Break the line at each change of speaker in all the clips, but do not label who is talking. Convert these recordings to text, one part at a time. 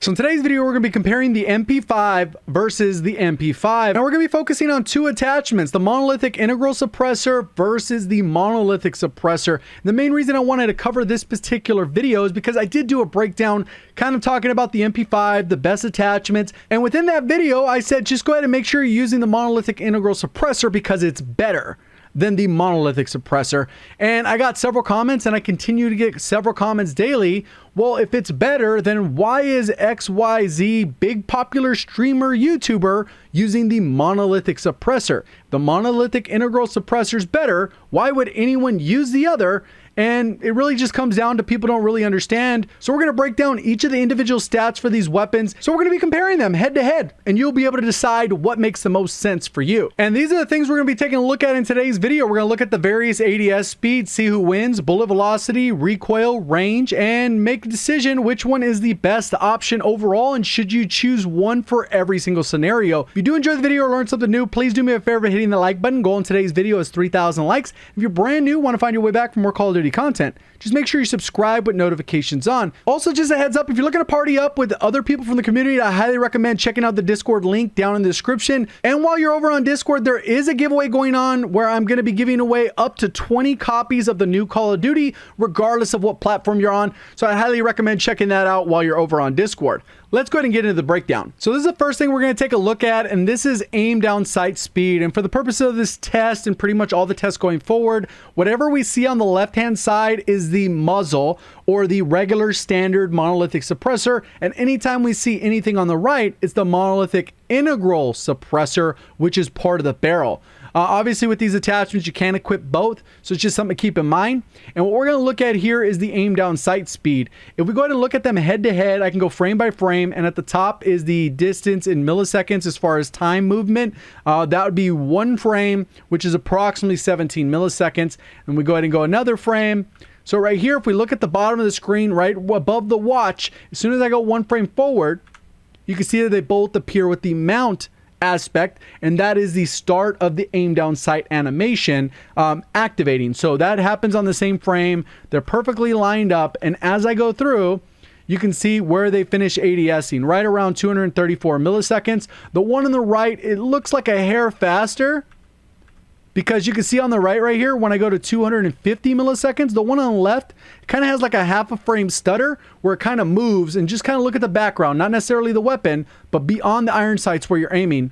So in today's video, we're going to be comparing the MP5 versus the MP5. And we're going to be focusing on two attachments, the Monolithic Integral Suppressor versus the Monolithic Suppressor. The main reason I wanted to cover this particular video is because I did do a breakdown kind of talking about the MP5, the best attachments. And within that video, I said, just go ahead and make sure you're using the Monolithic Integral Suppressor because it's better than the Monolithic Suppressor. And I got several comments, and I continue to get several comments daily. Well, if it's better, then why is XYZ big popular streamer YouTuber using the Monolithic Suppressor? The Monolithic Integral Suppressor is better. Why would anyone use the other? And it really just comes down to people don't really understand. So we're going to break down each of the individual stats for these weapons. So we're going to be comparing them head to head, and you'll be able to decide what makes the most sense for you. And these are the things we're going to be taking a look at in today's video. We're going to look at the various ADS speeds, see who wins, bullet velocity, recoil, range, and make a decision which one is the best option overall, and should you choose one for every single scenario. If you do enjoy the video or learn something new, please do me a favor hitting the like button. Goal in today's video is 3,000 likes. If you're brand new, want to find your way back for more Call of Duty content, just make sure you subscribe with notifications on. Also, just a heads up, if you're looking to party up with other people from the community, I highly recommend checking out the Discord link down in the description. And while you're over on Discord, there is a giveaway going on where I'm going to be giving away up to 20 copies of the new Call of Duty, regardless of what platform you're on. So I highly recommend checking that out while you're over on Discord. Let's go ahead and get into the breakdown. So this is the first thing we're going to take a look at, and this is aim down sight speed. And for the purpose of this test and pretty much all the tests going forward, whatever we see on the left-hand side is the muzzle or the regular standard Monolithic Suppressor. And anytime we see anything on the right, it's the Monolithic Integral Suppressor, which is part of the barrel. Obviously, with these attachments, you can equip both, so it's just something to keep in mind. And what we're going to look at here is the aim down sight speed. If we go ahead and look at them head to head, I can go frame by frame, and at the top is the distance in milliseconds as far as time movement. That would be one frame, which is approximately 17 milliseconds. And we go ahead and go another frame. So right here, if we look at the bottom of the screen, right above the watch, as soon as I go one frame forward, you can see that they both appear with the mount aspect, and that is the start of the aim down sight animation activating. So that happens on the same frame. They're perfectly lined up, and as I go through, you can see where they finish ADSing right around 234 milliseconds. The one on the right, it looks like a hair faster, because you can see on the right here, when I go to 250 milliseconds, the one on the left kind of has like a half a frame stutter where it kind of moves. And just kind of look at the background, not necessarily the weapon, but beyond the iron sights where you're aiming.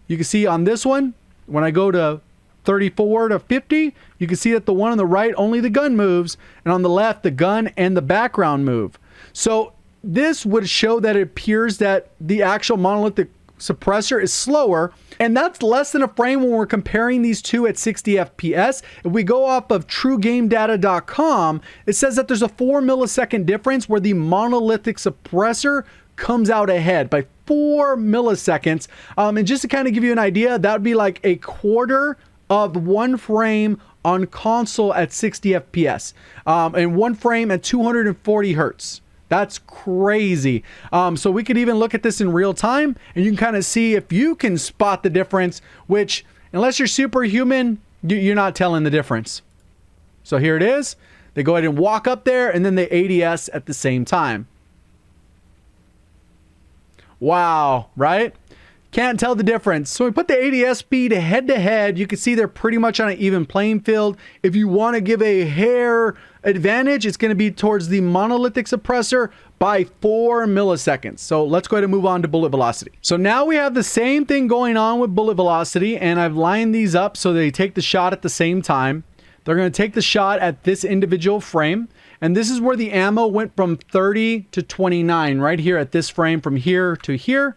You can see on this one, when I go to 34 to 50, you can see that the one on the right, only the gun moves, and on the left, the gun and the background move. So this would show that it appears that the actual Monolithic Suppressor is slower, and that's less than a frame when we're comparing these two at 60 FPS. If we go off of TrueGameData.com, it says that there's a 4 millisecond difference where the Monolithic Suppressor comes out ahead by 4 milliseconds. And just to kind of give you an idea, that would be like a quarter of one frame on console at 60 FPS, and one frame at 240 hertz. That's crazy. So we could even look at this in real time, and you can kind of see if you can spot the difference, which unless you're superhuman, you're not telling the difference. So here it is. They go ahead and walk up there, and then they ADS at the same time. Wow, right? Can't tell the difference. So we put the ADS speed head to head. You can see they're pretty much on an even playing field. If you want to give a hair advantage, it's going to be towards the Monolithic Suppressor by 4 milliseconds. So let's go ahead and move on to bullet velocity. So now we have the same thing going on with bullet velocity, and I've lined these up so they take the shot at the same time. They're going to take the shot at this individual frame, and this is where the ammo went from 30 to 29 right here at this frame, from here to here.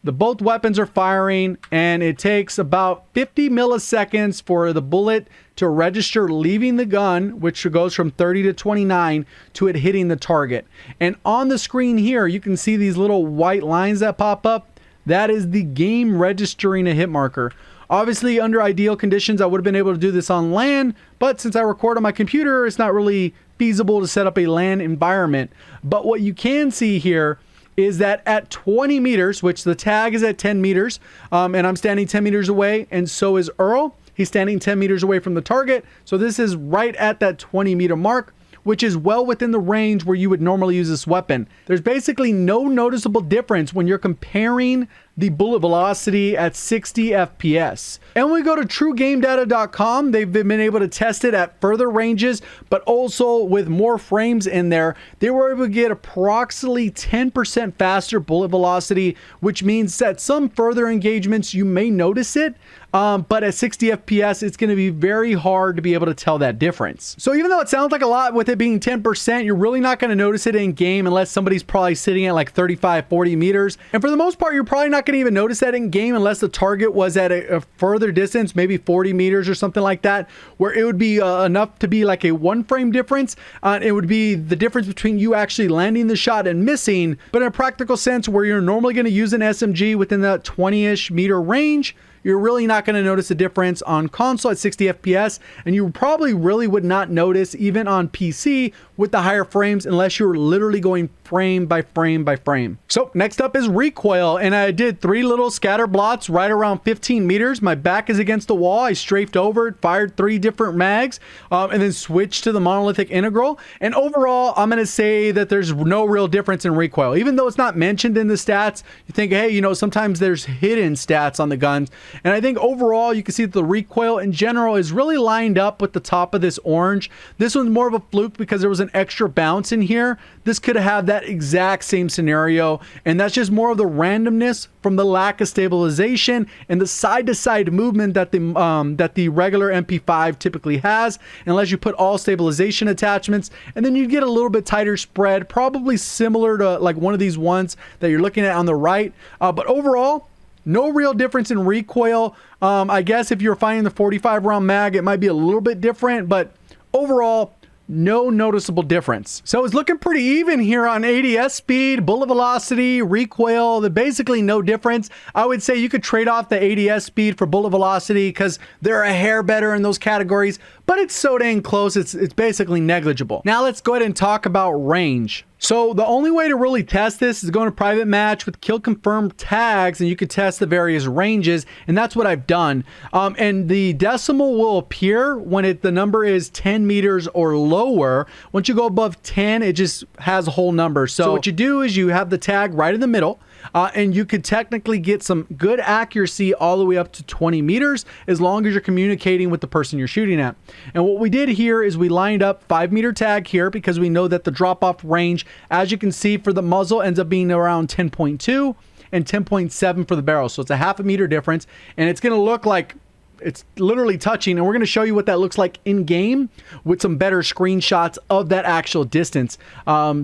Both weapons are firing, and it takes about 50 milliseconds for the bullet to register leaving the gun, which goes from 30 to 29, to it hitting the target. And on the screen here, you can see these little white lines that pop up. That is the game registering a hit marker. Obviously, under ideal conditions, I would have been able to do this on LAN, but since I record on my computer, it's not really feasible to set up a LAN environment. But what you can see here is that at 20 meters, which the tag is at 10 meters, and I'm standing 10 meters away, and so is Earl. He's standing 10 meters away from the target. So this is right at that 20 meter mark. which is well within the range where you would normally use this weapon. There's basically no noticeable difference when you're comparing the bullet velocity at 60 FPS. And when we go to TrueGameData.com, they've been able to test it at further ranges, but also with more frames in there, they were able to get approximately 10% faster bullet velocity, which means that some further engagements you may notice it, but at 60 FPS, it's going to be very hard to be able to tell that difference. So even though it sounds like a lot with it being 10%, you're really not going to notice it in game unless somebody's probably sitting at like 35, 40 meters. And for the most part, you're probably not going to even notice that in game unless the target was at a further distance, maybe 40 meters or something like that, where it would be enough to be like a one frame difference. It would be the difference between you actually landing the shot and missing. But in a practical sense, where you're normally going to use an SMG within that 20-ish meter range, you're really not going to notice a difference on console at 60 FPS, and you probably really would not notice even on PC with the higher frames unless you're literally going frame by frame by frame. So next up is recoil, and I did 3 little scatter blots right around 15 meters. My back is against the wall. I strafed over, fired 3 different mags, and then switched to the monolithic integral. And overall, I'm going to say that there's no real difference in recoil. Even though it's not mentioned in the stats, you think, hey, you know, sometimes there's hidden stats on the guns. And I think overall, you can see that the recoil in general is really lined up with the top of this orange. This one's more of a fluke because there was an extra bounce in here. This could have had that exact same scenario, and that's just more of the randomness from the lack of stabilization and the side-to-side movement that the regular MP5 typically has, unless you put all stabilization attachments, and then you get a little bit tighter spread, probably similar to like one of these ones that you're looking at on the right. But overall, no real difference in recoil. I guess if you're finding the 45 round mag, it might be a little bit different, but overall, no noticeable difference. So it's looking pretty even here on ADS speed, bullet velocity, recoil. Basically no difference. I would say you could trade off the ADS speed for bullet velocity because they're a hair better in those categories, but it's so dang close, it's basically negligible. Now let's go ahead and talk about range. So the only way to really test this is going to private match with kill confirmed tags, and you can test the various ranges, and that's what I've done. And the decimal will appear when the number is 10 meters or lower. Once you go above 10, it just has a whole number. So what you do is you have the tag right in the middle, and you could technically get some good accuracy all the way up to 20 meters as long as you're communicating with the person you're shooting at. And what we did here is we lined up 5 meter tag here because we know that the drop off range, as you can see, for the muzzle ends up being around 10.2 and 10.7 for the barrel. So it's a half a meter difference, and it's going to look like it's literally touching, and we're going to show you what that looks like in game with some better screenshots of that actual distance,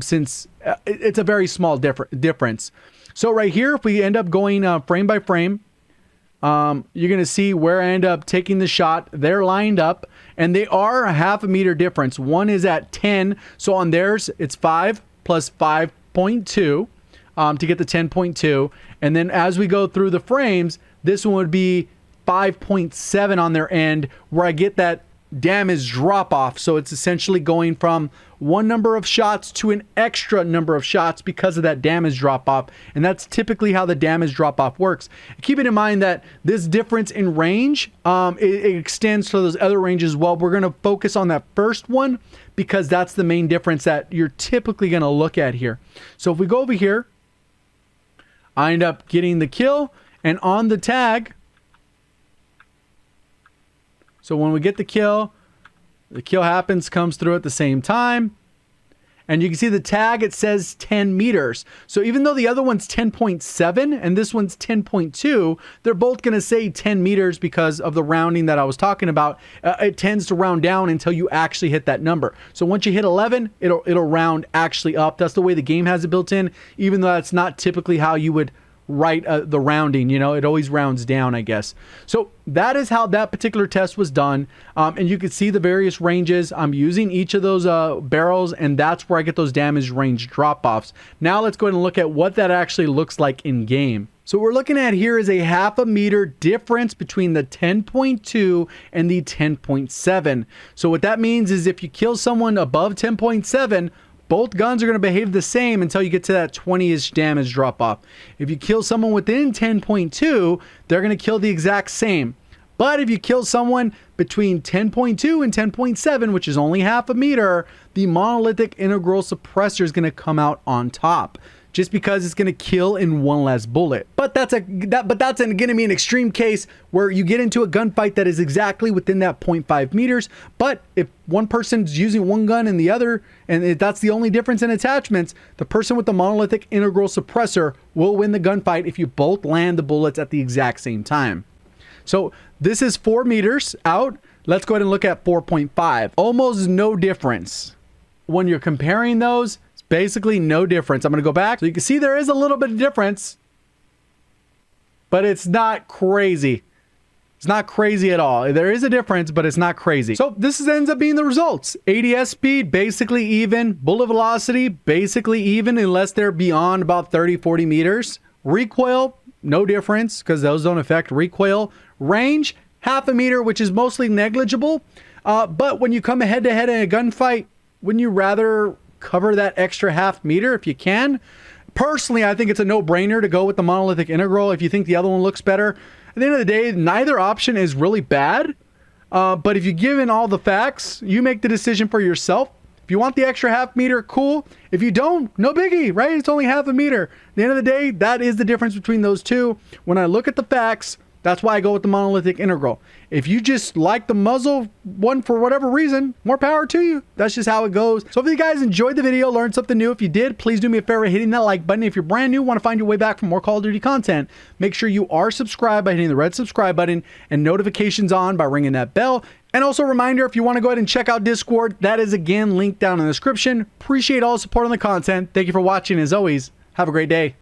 since it's a very small difference. So right here, if we end up going frame by frame, you're going to see where I end up taking the shot. They're lined up, and they are a half a meter difference. One is at 10, so on theirs, it's 5 plus 5.2 to get the 10.2. And then as we go through the frames, this one would be 5.7 on their end, where I get that damage drop off. So it's essentially going from one number of shots to an extra number of shots because of that damage drop off. And that's typically how the damage drop off works. Keeping in mind that this difference in range, it extends to those other ranges as well. We're going to focus on that first one because that's the main difference that you're typically going to look at here. So if we go over here, I end up getting the kill, and on the tag, so when we get the kill happens, comes through at the same time. And you can see the tag, it says 10 meters. So even though the other one's 10.7 and this one's 10.2, they're both going to say 10 meters because of the rounding that I was talking about. It tends to round down until you actually hit that number. So once you hit 11, it'll round actually up. That's the way the game has it built in, even though that's not typically how you would write the rounding. You know, it always rounds down, I guess. So that is how that particular test was done. And you can see the various ranges. I'm using each of those barrels, and that's where I get those damage range drop-offs. Now let's go ahead and look at what that actually looks like in game. So what we're looking at here is a half a meter difference between the 10.2 and the 10.7. So what that means is if you kill someone above 10.7, both guns are going to behave the same until you get to that 20-ish damage drop off. If you kill someone within 10.2, they're going to kill the exact same. But if you kill someone between 10.2 and 10.7, which is only half a meter, the monolithic integral suppressor is going to come out on top, just because it's going to kill in one less bullet. But that's going to be an extreme case where you get into a gunfight that is exactly within that 0.5 meters. But if one person's using one gun and the other, and that's the only difference in attachments, the person with the monolithic integral suppressor will win the gunfight if you both land the bullets at the exact same time. So this is 4 meters out. Let's go ahead and look at 4.5. Almost no difference. When you're comparing those, basically no difference. I'm going to go back. So you can see there is a little bit of difference, but it's not crazy. It's not crazy at all. There is a difference, but it's not crazy. So this ends up being the results. ADS speed, basically even. Bullet velocity, basically even, unless they're beyond about 30, 40 meters. Recoil, no difference, because those don't affect recoil. Range, half a meter, which is mostly negligible. But when you come head to head in a gunfight, wouldn't you rather cover that extra half meter if you can? Personally, I think it's a no-brainer to go with the monolithic integral if you think the other one looks better. At the end of the day, neither option is really bad. But if you're given all the facts, you make the decision for yourself. If you want the extra half meter, cool. If you don't, no biggie, right? It's only half a meter. At the end of the day, that is the difference between those two. When I look at the facts, that's why I go with the monolithic integral. If you just like the muzzle one for whatever reason, more power to you. That's just how it goes. So if you guys enjoyed the video, learned something new, if you did, please do me a favor hitting that like button. If you're brand new, want to find your way back for more Call of Duty content, make sure you are subscribed by hitting the red subscribe button and notifications on by ringing that bell. And also a reminder, if you want to go ahead and check out Discord, that is again linked down in the description. Appreciate all the support on the content. Thank you for watching. As always, have a great day.